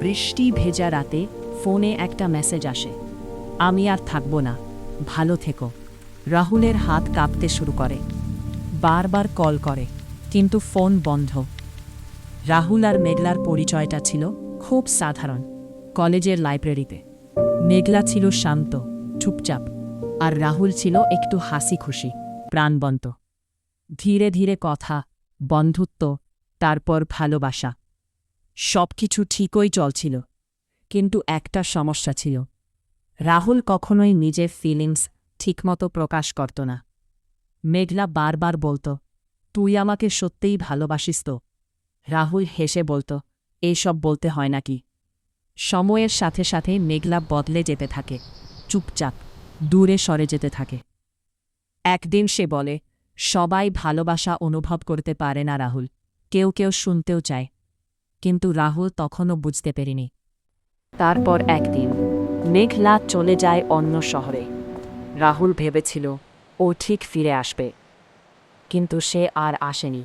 বৃষ্টি ভেজা রাতে ফোনে একটা মেসেজ আসে, আমি আর থাকব না, ভালো থেকো। রাহুলের হাত কাঁপতে শুরু করে। বারবার কল করে, কিন্তু ফোন বন্ধ। রাহুল আর মেঘলার পরিচয়টা ছিল খুব সাধারণ, কলেজের লাইব্রেরিতে। মেঘলা ছিল শান্ত, চুপচাপ, আর রাহুল ছিল একটু হাসি খুশি, প্রাণবন্ত। ধীরে ধীরে কথা, বন্ধুত্ব, তারপর ভালোবাসা। সব কিছু ঠিকই চলছিল, কিন্তু একটা সমস্যা ছিল। রাহুল কখনোই নিজের ফিলিংস ঠিকমতো প্রকাশ করত না। মেঘলা বারবার বলত, তুই আমাকে সত্যিই ভালোবাসিস তো? রাহুল হেসে বলত, এইসব বলতে হয় নাকি? সময়ের সাথে সাথে মেঘলা বদলে যেতে থাকে, চুপচাপ, দূরে সরে যেতে থাকে। একদিন সে বলে, সবাই ভালোবাসা অনুভব করতে পারে না রাহুল, কেউ কেউ শুনতেও চায়। কিন্তু রাহুল তখনও বুঝতে পারেনি। তারপর একদিন মেঘলা চলে যায় অন্য শহরে। রাহুল ভেবেছিল ও ঠিক ফিরে আসবে, কিন্তু সে আর আসেনি।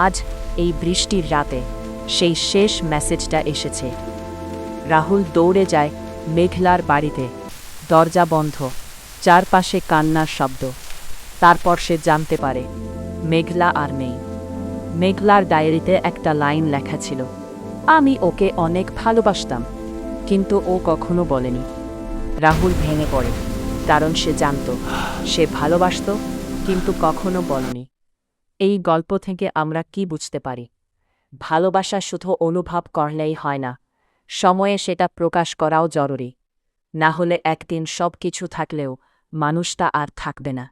আজ এই বৃষ্টির রাতে সেই শেষ মেসেজটা এসেছে। রাহুল দৌড়ে যায় মেঘলার বাড়িতে। দরজা বন্ধ, চারপাশে কান্নার শব্দ। তারপর সে জানতে পারে মেঘলা আর নেই। মেঘলার ডায়েরিতে একটা লাইন লেখা ছিল, আমি ওকে অনেক ভালোবাসতাম, কিন্তু ও কখনো বলেনি। রাহুল ভেঙে পড়ে, কারণ সে জানত সে ভালোবাসত, কিন্তু কখনো বলেনি। এই গল্প থেকে আমরা কি বুঝতে পারি? ভালোবাসা শুধু অনুভব করলেই হয় না, সময়ে সেটা প্রকাশ করাও জরুরি। না হলে একদিন সব কিছু থাকলেও মানুষটা আর থাকবে না।